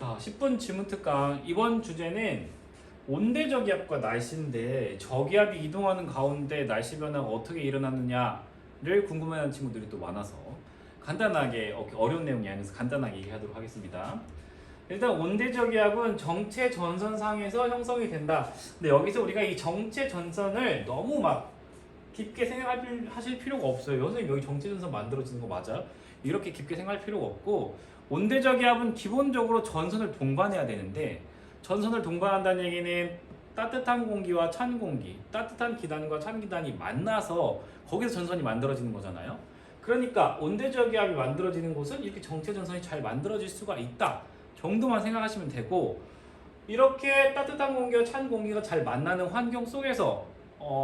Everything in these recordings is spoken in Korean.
자, 10분 지문 특강 이번 주제는 온대저기압과 날씨인데 저기압이 이동하는 가운데 날씨 변화가 어떻게 일어나느냐를 궁금해하는 친구들이 또 많아서 간단하게 어려운 내용이 아니어서 간단하게 얘기하도록 하겠습니다. 일단 온대저기압은 정체 전선상에서 형성이 된다. 근데 여기서 우리가 이 정체 전선을 너무 막 깊게 생각하실 필요가 없어요. 선생님 여기 정체 전선 만들어지는 거 맞아? 이렇게 깊게 생각할 필요가 없고 온대저기압은 기본적으로 전선을 동반해야 되는데 전선을 동반한다는 얘기는 따뜻한 공기와 찬 공기, 따뜻한 기단과 찬 기단이 만나서 거기서 전선이 만들어지는 거잖아요. 그러니까 온대저기압이 만들어지는 곳은 이렇게 정체 전선이 잘 만들어질 수가 있다 정도만 생각하시면 되고, 이렇게 따뜻한 공기와 찬 공기가 잘 만나는 환경 속에서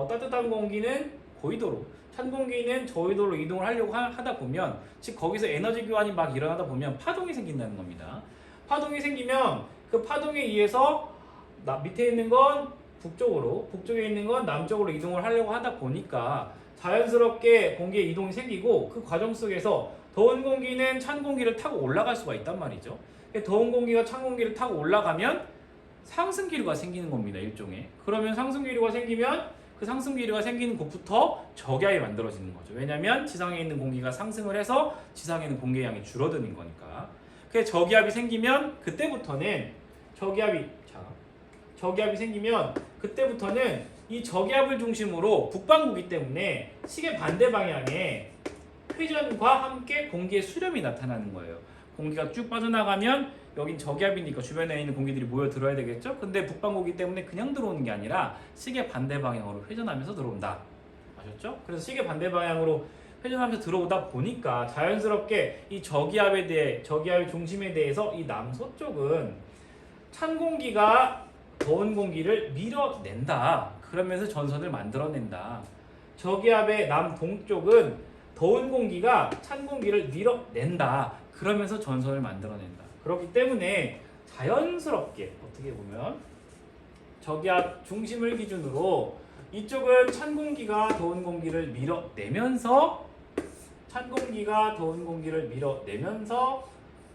따뜻한 공기는 고緯도로, 찬 공기는 저緯도로 이동을 하려고 하다 보면, 즉 거기서 에너지 교환이 막 일어나다 보면 파동이 생긴다는 겁니다. 파동이 생기면 그 파동에 의해서 밑에 있는 건 북쪽으로, 북쪽에 있는 건 남쪽으로 이동을 하려고 하다 보니까 자연스럽게 공기의 이동이 생기고, 그 과정 속에서 더운 공기는 찬 공기를 타고 올라갈 수가 있단 말이죠. 더운 공기가 찬 공기를 타고 올라가면 상승 기류가 생기는 겁니다. 일종의. 그러면 상승 기류가 생기면 그 상승 기류가 생기는 곳부터 저기압이 만들어지는 거죠. 왜냐하면 지상에 있는 공기가 상승을 해서 지상에 있는 공기의 양이 줄어드는 거니까. 그래서 저기압이 생기면 그때부터는 저기압이 생기면 그때부터는 이 저기압을 중심으로 북반구기 때문에 시계 반대 방향에 회전과 함께 공기의 수렴이 나타나는 거예요. 공기가 쭉 빠져나가면 여긴 저기압이니까 주변에 있는 공기들이 모여 들어야 되겠죠? 근데 북반구기 때문에 그냥 들어오는 게 아니라 시계 반대 방향으로 회전하면서 들어온다. 아셨죠? 그래서 시계 반대 방향으로 회전하면서 들어오다 보니까 자연스럽게 이 저기압의 중심에 대해서 이 남서쪽은 찬 공기가 더운 공기를 밀어낸다. 그러면서 전선을 만들어낸다. 저기압의 남동쪽은 더운 공기가 찬 공기를 밀어낸다. 그러면서 전선을 만들어낸다. 그렇기 때문에 자연스럽게 어떻게 보면 저기압 중심을 기준으로 이쪽은 찬 공기가 더운 공기를 밀어내면서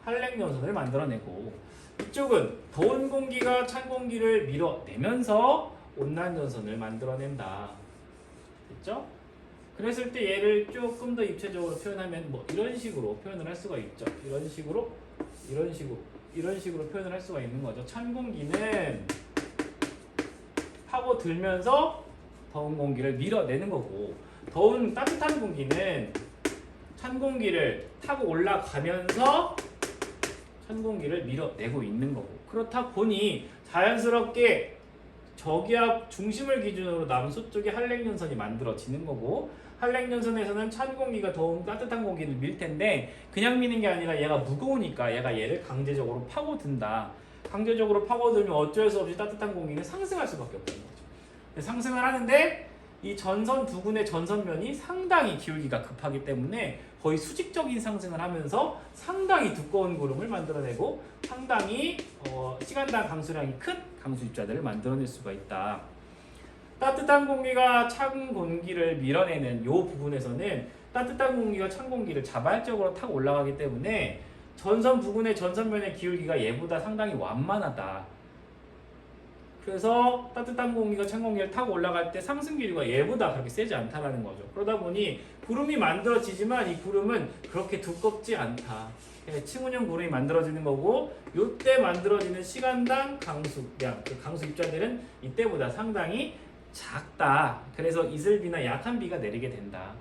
한랭전선을 만들어내고, 이쪽은 더운 공기가 찬 공기를 밀어내면서 온난전선을 만들어낸다. 됐죠? 그랬을 때 얘를 조금 더 입체적으로 표현하면 뭐 이런 식으로 표현을 할 수가 있죠. 이런 식으로 표현을 할 수가 있는 거죠. 찬 공기는 파고들면서 더운 공기를 밀어내는 거고, 따뜻한 공기는 찬 공기를 타고 올라가면서 찬 공기를 밀어내고 있는 거고, 그렇다 보니 자연스럽게 저기압 중심을 기준으로 남서쪽에 한랭전선이 만들어지는 거고, 한랭전선에서는 찬 공기가 따뜻한 공기를 밀 텐데 그냥 미는 게 아니라 얘가 무거우니까 얘를 강제적으로 파고든다. 강제적으로 파고들면 어쩔 수 없이 따뜻한 공기는 상승할 수밖에 없는 거죠. 상승을 하는데 이 전선 두 군의 전선면이 상당히 기울기가 급하기 때문에 거의 수직적인 상승을 하면서 상당히 두꺼운 구름을 만들어내고 상당히 시간당 강수량이 큰 강수 입자들을 만들어낼 수가 있다. 따뜻한 공기가 찬 공기를 밀어내는 이 부분에서는 따뜻한 공기가 찬 공기를 자발적으로 타고 올라가기 때문에 전선 부근의 전선면의 기울기가 얘보다 상당히 완만하다. 그래서 따뜻한 공기가 찬 공기를 타고 올라갈 때 상승 기류가 얘보다 그렇게 세지 않다라는 거죠. 그러다 보니 구름이 만들어지지만 이 구름은 그렇게 두껍지 않다. 층운형 구름이 만들어지는 거고, 이때 만들어지는 시간당 강수량, 강수 입자들은 이때보다 상당히 작다. 그래서 이슬비나 약한 비가 내리게 된다.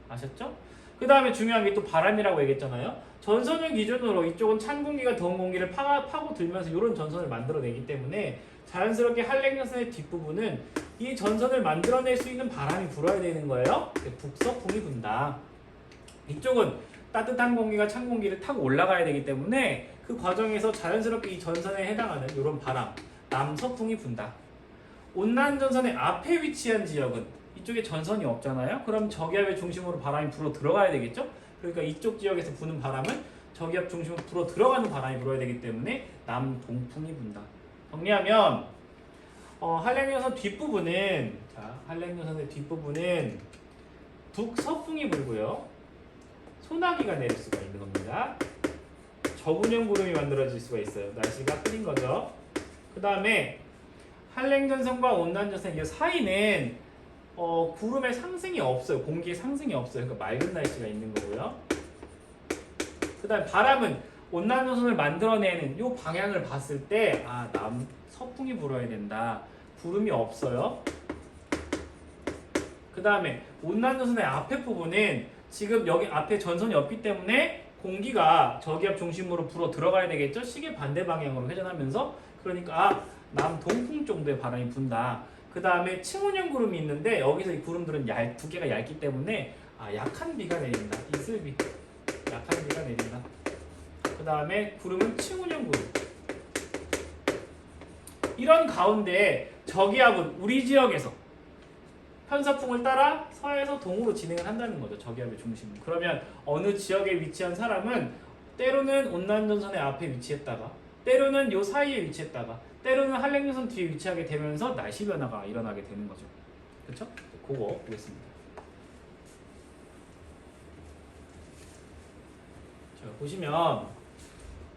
아셨죠? 그 다음에 중요한 게 또 바람이라고 얘기했잖아요. 전선을 기준으로 이쪽은 찬 공기가 더운 공기를 파고들면서 이런 전선을 만들어내기 때문에 자연스럽게 한랭전선의 뒷부분은 이 전선을 만들어낼 수 있는 바람이 불어야 되는 거예요. 북서풍이 분다. 이쪽은 따뜻한 공기가 찬 공기를 타고 올라가야 되기 때문에 그 과정에서 자연스럽게 이 전선에 해당하는 이런 바람, 남서풍이 분다. 온난전선의 앞에 위치한 지역은 이쪽에 전선이 없잖아요. 그럼 저기압의 중심으로 바람이 불어 들어가야 되겠죠. 그러니까 이쪽 지역에서 부는 바람은 저기압 중심으로 불어 들어가는 바람이 불어야 되기 때문에 남동풍이 분다. 정리하면 한랭전선 뒷부분은 북서풍이 불고요. 소나기가 내릴 수가 있는 겁니다. 저군형 구름이 만들어질 수가 있어요. 날씨가 흐린 거죠. 그 다음에 한랭전선과 온난전선 이 사이는 구름의 상승이 없어요. 공기의 상승이 없어요. 그러니까 맑은 날씨가 있는 거고요. 그 다음에 바람은 온난전선을 만들어내는 이 방향을 봤을 때 서풍이 불어야 된다. 구름이 없어요. 그 다음에 온난전선의 앞에 부분은 지금 여기 앞에 전선이 없기 때문에 공기가 저기압 중심으로 불어 들어가야 되겠죠? 시계 반대 방향으로 회전하면서. 그러니까 남동풍 정도의 바람이 분다. 그 다음에 층온형 구름이 있는데 여기서 이 구름들은 두께가 얇기 때문에 약한 비가 내린다. 이슬비. 약한 비가 내린다. 그 다음에 구름은 층온형 구름. 이런 가운데 저기압은 우리 지역에서 편서풍을 따라 서에서 동으로 진행을 한다는 거죠. 저기압의 중심은. 그러면 어느 지역에 위치한 사람은 때로는 온난전선의 앞에 위치했다가 때로는 요 사이에 위치했다가 때로는 한랭전선 뒤에 위치하게 되면서 날씨 변화가 일어나게 되는 거죠. 그렇죠? 그거 보겠습니다. 자, 보시면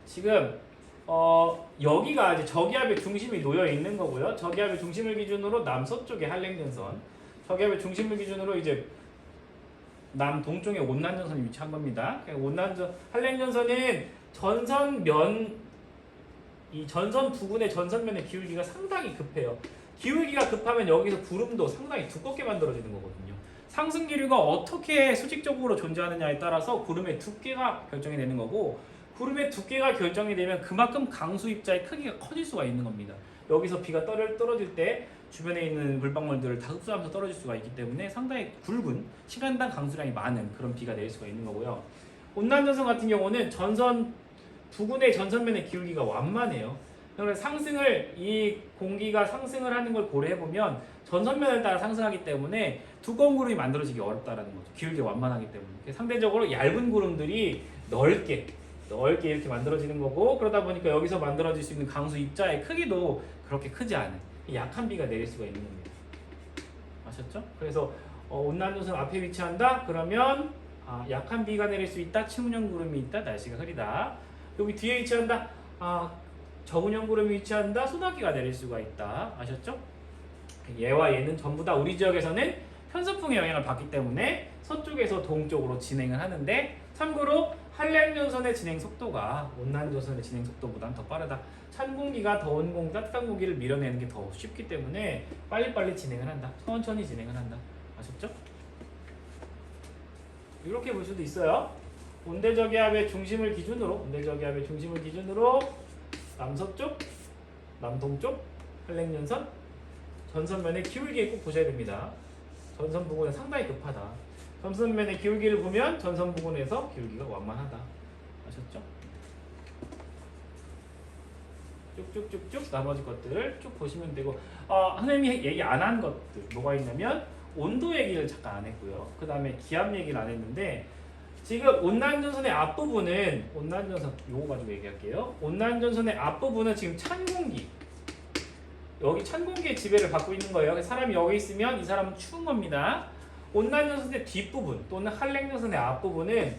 지금 여기가 이제 저기압의 중심이 놓여 있는 거고요. 저기압의 중심을 기준으로 남서쪽에 한랭전선, 저기압의 중심을 기준으로 이제 남동쪽에 온난전선이 위치한 겁니다. 한랭전선은 이 전선 부근의 전선면의 기울기가 상당히 급해요. 기울기가 급하면 여기서 구름도 상당히 두껍게 만들어지는 거거든요. 상승 기류가 어떻게 수직적으로 존재하느냐에 따라서 구름의 두께가 결정이 되는 거고, 구름의 두께가 결정이 되면 그만큼 강수 입자의 크기가 커질 수가 있는 겁니다. 여기서 비가 떨어질 때 주변에 있는 물방울들을 다 흡수하면서 떨어질 수가 있기 때문에 상당히 굵은 시간당 강수량이 많은 그런 비가 내릴 수가 있는 거고요. 온난전선 같은 경우는 전선 부근의 전선면의 기울기가 완만해요. 그래서 이 공기가 상승을 하는 걸 고려해 보면 전선면을 따라 상승하기 때문에 두꺼운 구름이 만들어지기 어렵다라는 거죠. 기울기가 완만하기 때문에. 상대적으로 얇은 구름들이 넓게 이렇게 만들어지는 거고, 그러다 보니까 여기서 만들어질 수 있는 강수 입자의 크기도 그렇게 크지 않은 약한 비가 내릴 수가 있는 겁니다. 아셨죠? 그래서 온난전선 앞에 위치한다? 그러면 약한 비가 내릴 수 있다. 층온형 구름이 있다. 날씨가 흐리다. 여기 뒤에 위치한다. 저온형 구름이 위치한다. 소나기가 내릴 수가 있다. 아셨죠? 얘와 얘는 전부 다 우리 지역에서는 편서풍의 영향을 받기 때문에 서쪽에서 동쪽으로 진행을 하는데, 참고로 한랭전선의 진행 속도가 온난전선의 진행 속도보다는 더 빠르다. 찬 공기가 더운 공기, 따뜻한 공기를 밀어내는 게 더 쉽기 때문에 빨리빨리 진행을 한다. 천천히 진행을 한다. 아셨죠? 이렇게 볼 수도 있어요. 온대저기압의 중심을 기준으로 남서쪽, 남동쪽 한랭전선 전선면의 기울기 꼭 보셔야 됩니다. 전선 부근은 상당히 급하다. 전선면의 기울기를 보면 전선 부근에서 기울기가 완만하다. 아셨죠? 쭉쭉쭉쭉 나머지 것들을 쭉 보시면 되고, 선생님이 얘기 안 한 것들 뭐가 있냐면 온도 얘기를 잠깐 안 했고요. 그 다음에 기압 얘기를 안 했는데, 지금 온난전선의 앞부분은 요거 가지고 얘기할게요. 온난전선의 앞부분은 지금 찬 공기, 여기 찬 공기의 지배를 받고 있는 거예요. 사람이 여기 있으면 이 사람은 추운 겁니다. 온난전선의 뒷부분 또는 한랭전선의 앞부분은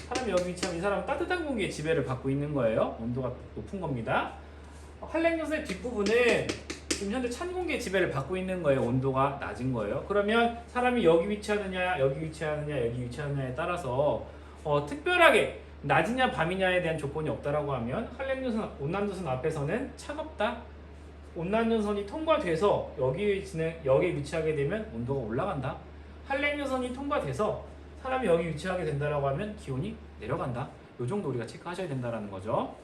사람이 여기 위치하면 이 사람은 따뜻한 공기의 지배를 받고 있는 거예요. 온도가 높은 겁니다. 한랭전선의 뒷부분은 지금 현재 찬 공기의 지배를 받고 있는 거예요. 온도가 낮은 거예요. 그러면 사람이 여기 위치하느냐, 여기 위치하느냐에 따라서 특별하게 낮이냐 밤이냐에 대한 조건이 없다라고 하면 온난전선 앞에서는 차갑다. 온난전선이 통과돼서 여기 위치하게 되면 온도가 올라간다. 한랭전선이 통과돼서 사람이 여기 위치하게 된다라고 하면 기온이 내려간다. 요 정도 우리가 체크하셔야 된다라는 거죠.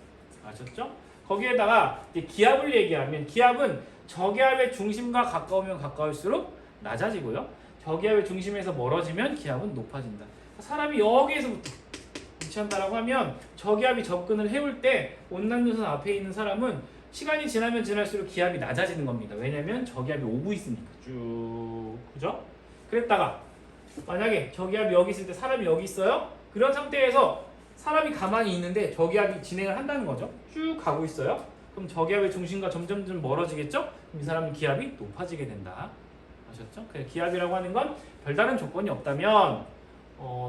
아셨죠? 거기에다가 기압을 얘기하면, 기압은 저기압의 중심과 가까우면 가까울수록 낮아지고요. 저기압의 중심에서 멀어지면 기압은 높아진다. 사람이 여기에서부터 위치한다라고 하면 저기압이 접근을 해올 때 온난전선 앞에 있는 사람은 시간이 지나면 지날수록 기압이 낮아지는 겁니다. 왜냐면 저기압이 오고 있으니까 쭉, 그죠? 그랬다가 만약에 저기압이 여기 있을 때 사람이 여기 있어요. 그런 상태에서 사람이 가만히 있는데 저기압이 진행을 한다는 거죠. 쭉 가고 있어요. 그럼 저기압의 중심과 점점 멀어지겠죠? 그럼 이 사람은 기압이 높아지게 된다. 아셨죠? 기압이라고 하는 건 별다른 조건이 없다면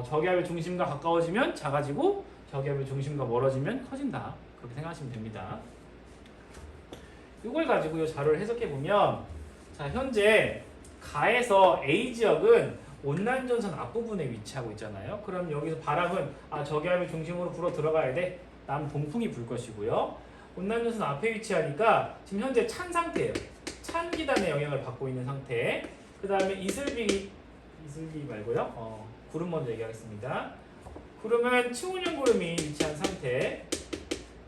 저기압의 중심과 가까워지면 작아지고 저기압의 중심과 멀어지면 커진다. 그렇게 생각하시면 됩니다. 이걸 가지고 이 자료를 해석해 보면 자 현재 가에서 A 지역은 온난전선 앞부분에 위치하고 있잖아요. 그럼 여기서 바람은 저기압의 중심으로 불어 들어가야 돼. 남동풍이 불 것이고요. 온난전선 앞에 위치하니까 지금 현재 찬 상태예요. 찬 기단의 영향을 받고 있는 상태. 그 다음에 이슬비 말고요. 구름 먼저 얘기하겠습니다. 구름은 층온형 구름이 위치한 상태.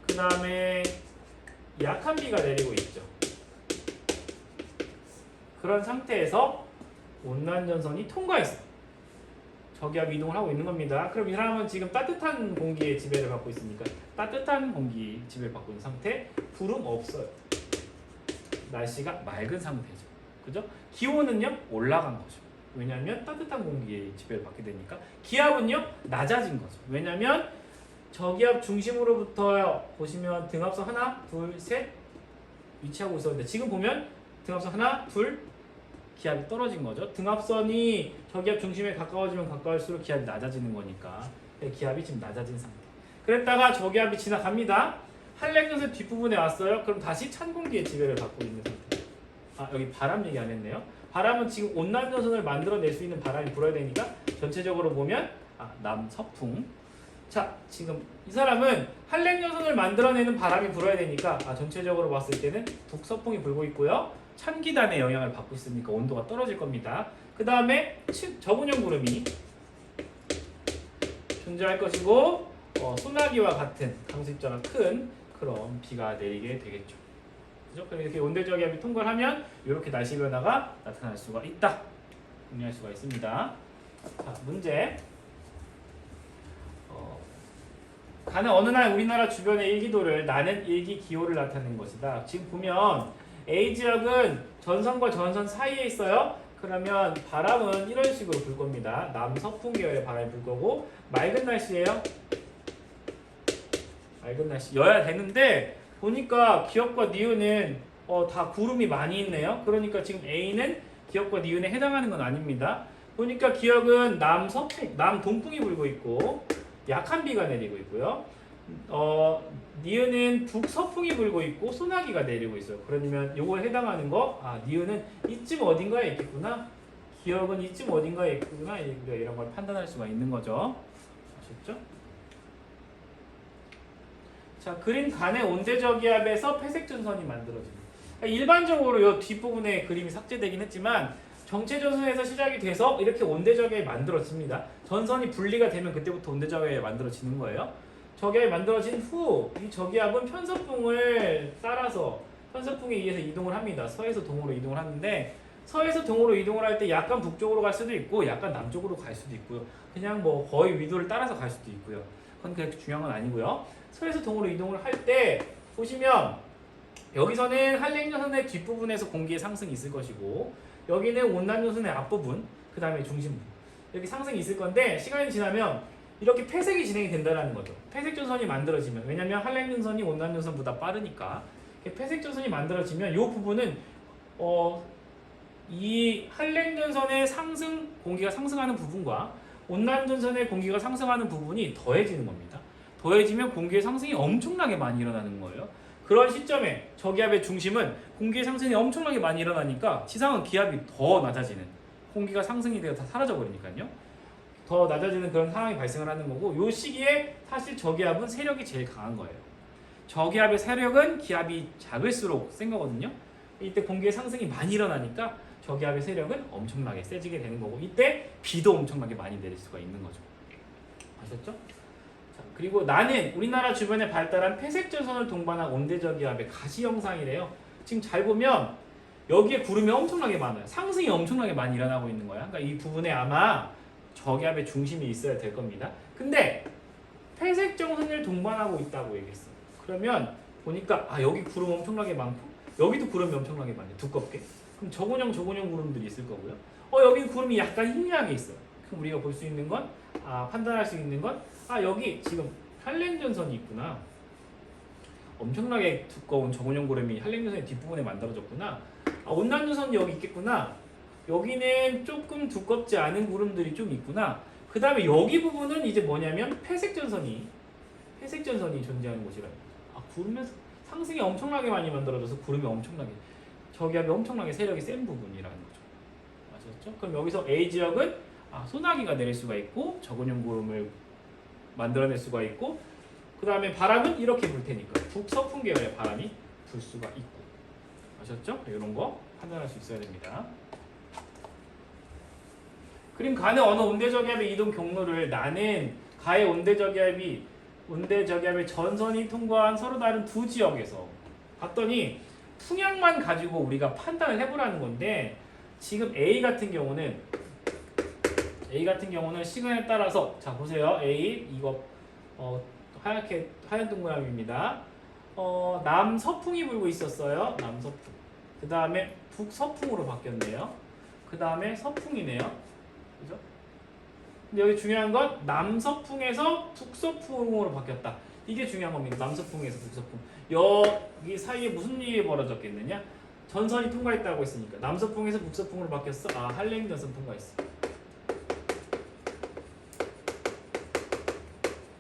그 다음에 약한 비가 내리고 있죠. 그런 상태에서 온난전선이 통과했어. 저기압 이동을 하고 있는 겁니다. 그럼 이 사람은 지금 따뜻한 공기의 지배를 받고 있으니까 따뜻한 공기 지배를 받고 있는 상태. 구름 없어요. 날씨가 맑은 상태죠. 그죠? 기온은요 올라간 거죠. 왜냐하면 따뜻한 공기의 지배를 받게 되니까. 기압은요 낮아진 거죠. 왜냐하면 저기압 중심으로부터 보시면 등압선 하나, 둘, 셋 위치하고 있었는데 지금 보면 등압선 하나, 둘 기압이 떨어진 거죠. 등압선이 저기압 중심에 가까워지면 가까울수록 기압이 낮아지는 거니까 기압이 지금 낮아진 상태. 그랬다가 저기압이 지나갑니다. 한랭전선 뒷부분에 왔어요. 그럼 다시 찬 공기의 지배를 받고 있는 상태. 여기 바람 얘기 안 했네요. 바람은 지금 온난전선을 만들어낼 수 있는 바람이 불어야 되니까 전체적으로 보면 남서풍. 자, 지금 이 사람은 한랭전선을 만들어내는 바람이 불어야 되니까 전체적으로 봤을 때는 북서풍이 불고 있고요. 찬기단의 영향을 받고 있으니까 온도가 떨어질 겁니다. 그 다음에 저분형 구름이 존재할 것이고 소나기와 같은 강수입자가 큰 그런 비가 내리게 되겠죠. 그죠? 그럼 이렇게 온대저기압이 통과를 하면 이렇게 날씨 변화가 나타날 수가 있다. 정리할 수가 있습니다. 자, 문제. 가는 어느 날 우리나라 주변의 일기도를 나는 일기기호를 나타내는 것이다. 지금 보면 A 지역은 전선과 전선 사이에 있어요. 그러면 바람은 이런 식으로 불 겁니다. 남서풍 계열의 바람이 불 거고 맑은 날씨예요. 맑은 날씨여야 되는데 보니까 기역과 니은은 다 구름이 많이 있네요. 그러니까 지금 A는 기역과 니은에 해당하는 건 아닙니다. 보니까 기역은 남동풍이 불고 있고 약한 비가 내리고 있고요. 니은은 북서풍이 불고 있고 소나기가 내리고 있어요. 그러면 요거에 해당하는 거, 니은은 이쯤 어딘가에 있겠구나. 기역은 이쯤 어딘가에 있구나. 이런 걸 판단할 수가 있는 거죠. 아셨죠? 자, 그림 간의 온대저기압에서 회색전선이 만들어집니다. 일반적으로 이 뒷부분에 그림이 삭제되긴 했지만 정체전선에서 시작이 돼서 이렇게 온대저기압이 만들어집니다. 전선이 분리가 되면 그때부터 온대저기압이 만들어지는 거예요. 저기압이 만들어진 후 이 저기압은 편서풍을 따라서 편서풍에 의해서 이동을 합니다. 서에서 동으로 이동을 하는데 서에서 동으로 이동을 할 때 약간 북쪽으로 갈 수도 있고 약간 남쪽으로 갈 수도 있고요. 그냥 뭐 거의 위도를 따라서 갈 수도 있고요. 그건 그렇게 중요한 건 아니고요. 서에서 동으로 이동을 할 때 보시면 여기서는 한랭전선의 뒷부분에서 공기의 상승이 있을 것이고 여기는 온난전선의 앞부분, 그 다음에 중심부 이렇게 상승이 있을 건데 시간이 지나면 이렇게 폐색이 진행이 된다는 거죠. 폐색전선이 만들어지면 왜냐면 한랭전선이 온난전선보다 빠르니까 폐색전선이 만들어지면 이 부분은 이 한랭전선의 상승 공기가 상승하는 부분과 온난전선의 공기가 상승하는 부분이 더해지는 겁니다. 더해지면 공기의 상승이 엄청나게 많이 일어나는 거예요. 그런 시점에 저기압의 중심은 공기의 상승이 엄청나게 많이 일어나니까 지상은 기압이 더 낮아지는 공기가 상승이 되어 다 사라져 버리니까요. 더 낮아지는 그런 상황이 발생을 하는 거고 이 시기에 사실 저기압은 세력이 제일 강한 거예요. 저기압의 세력은 기압이 작을수록 센 거거든요. 이때 공기의 상승이 많이 일어나니까 저기압의 세력은 엄청나게 세지게 되는 거고 이때 비도 엄청나게 많이 내릴 수가 있는 거죠. 아셨죠? 자, 그리고 나는 우리나라 주변에 발달한 폐색전선을 동반한 온대저기압의 가시 영상이래요. 지금 잘 보면 여기에 구름이 엄청나게 많아요. 상승이 엄청나게 많이 일어나고 있는 거야. 그러니까 이 부분에 아마 저기압의 중심이 있어야 될 겁니다. 근데 폐색전선을 동반하고 있다고 얘기했어요. 그러면 보니까 여기 구름 엄청나게 많고 여기도 구름이 엄청나게 많아요. 두껍게. 그럼 저곤형 구름들이 있을 거고요. 여기 구름이 약간 희미하게 있어요. 그럼 우리가 볼 수 있는 건 판단할 수 있는 건 여기 지금 한랭전선이 있구나. 엄청나게 두꺼운 저곤형 구름이 한랭전선의 뒷부분에 만들어졌구나. 온난전선이 여기 있겠구나. 여기는 조금 두껍지 않은 구름들이 좀 있구나. 그 다음에 여기 부분은 이제 뭐냐면 폐색전선이 회색 전선이 존재하는 곳이라는 거죠. 아, 구름에 상승이 엄청나게 많이 만들어져서 구름이 엄청나게 저기압이 엄청나게 세력이 센 부분이라는 거죠. 아셨죠? 그럼 여기서 A 지역은 소나기가 내릴 수가 있고 저근형 구름을 만들어낼 수가 있고 그 다음에 바람은 이렇게 불 테니까 북서풍 계열의 바람이 불 수가 있고 아셨죠? 이런 거 판단할 수 있어야 됩니다. 그림 가는 어느 온대저기압의 이동 경로를 나는 가의 온대저기압의 전선이 통과한 서로 다른 두 지역에서 봤더니 풍향만 가지고 우리가 판단을 해보라는 건데 지금 A 같은 경우는 시간에 따라서 자 보세요. A 이거 하얀 동그라미입니다. 남서풍이 불고 있었어요. 남서풍. 그 다음에 북서풍으로 바뀌었네요. 그 다음에 서풍이네요. 그죠? 근데 여기 중요한 건 남서풍에서 북서풍으로 바뀌었다. 이게 중요한 겁니다. 남서풍에서 북서풍. 여기 사이에 무슨 일이 벌어졌겠느냐? 전선이 통과했다고 했으니까 남서풍에서 북서풍으로 바뀌었어. 한랭 전선 통과했어.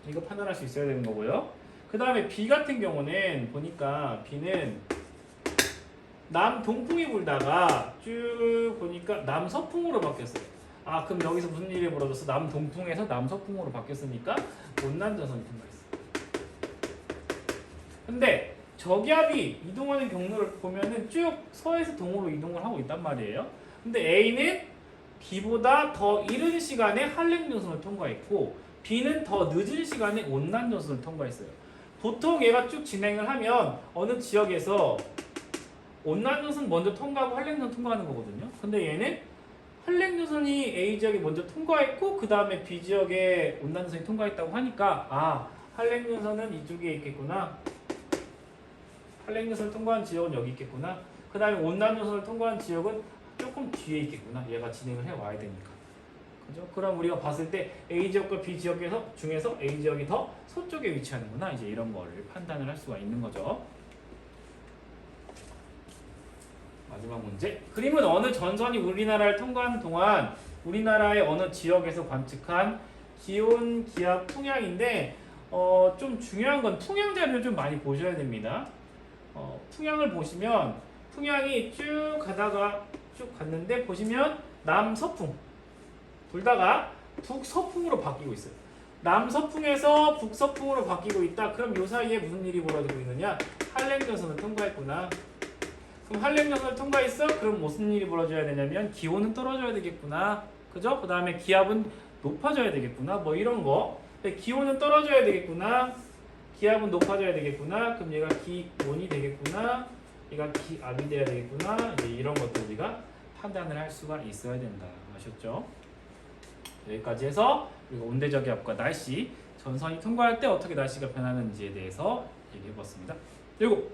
이거 판단할 수 있어야 되는 거고요. 그 다음에 B 같은 경우는 보니까 B는 남동풍이 불다가 쭉 보니까 남서풍으로 바뀌었어요. 그럼 여기서 무슨 일이 벌어졌어? 남동풍에서 남서풍으로 바뀌었으니까 온난 전선이 통과했어. 근데 저기압이 이동하는 경로를 보면은 쭉 서에서 동으로 이동을 하고 있단 말이에요. 근데 A는 B보다 더 이른 시간에 한랭 전선을 통과했고 B는 더 늦은 시간에 온난 전선을 통과했어요. 보통 얘가 쭉 진행을 하면 어느 지역에서 온난 전선 먼저 통과하고 한랭 전선 통과하는 거거든요. 근데 얘는 한랭 전선이 A 지역에 먼저 통과했고 그 다음에 B 지역에 온난 전선이 통과했다고 하니까 한랭 전선은 이쪽에 있겠구나. 한랭 전선을 통과한 지역은 여기 있겠구나. 그 다음에 온난 전선을 통과한 지역은 조금 뒤에 있겠구나. 얘가 진행을 해 와야 되니까. 그죠? 그럼 우리가 봤을 때 A 지역과 B 지역에서 중에서 A 지역이 더 서쪽에 위치하는구나. 이제 이런 거를 판단을 할 수가 있는 거죠. 마지막 문제. 그림은 어느 전선이 우리나라를 통과하는 동안 우리나라의 어느 지역에서 관측한 기온, 기압, 풍향인데 좀 중요한 건 풍향 자료를 좀 많이 보셔야 됩니다. 풍향을 보시면 풍향이 쭉 가다가 쭉 갔는데 보시면 남서풍 불다가 북서풍으로 바뀌고 있어요. 남서풍에서 북서풍으로 바뀌고 있다. 그럼 요 사이에 무슨 일이 벌어지고 있느냐? 한랭 전선을 통과했구나. 그럼 한랭 전선을 통과했어? 그럼 무슨 일이 벌어져야 되냐면 기온은 떨어져야 되겠구나. 그죠? 그 다음에 기압은 높아져야 되겠구나. 뭐 이런 거. 기온은 떨어져야 되겠구나. 기압은 높아져야 되겠구나. 그럼 얘가 기온이 되겠구나. 얘가 기압이 돼야 되겠구나. 이제 이런 것들 우리가 판단을 할 수가 있어야 된다. 아셨죠? 여기까지 해서 우리가 온대저기압과 날씨, 전선이 통과할 때 어떻게 날씨가 변하는지에 대해서 얘기해 봤습니다. 그리고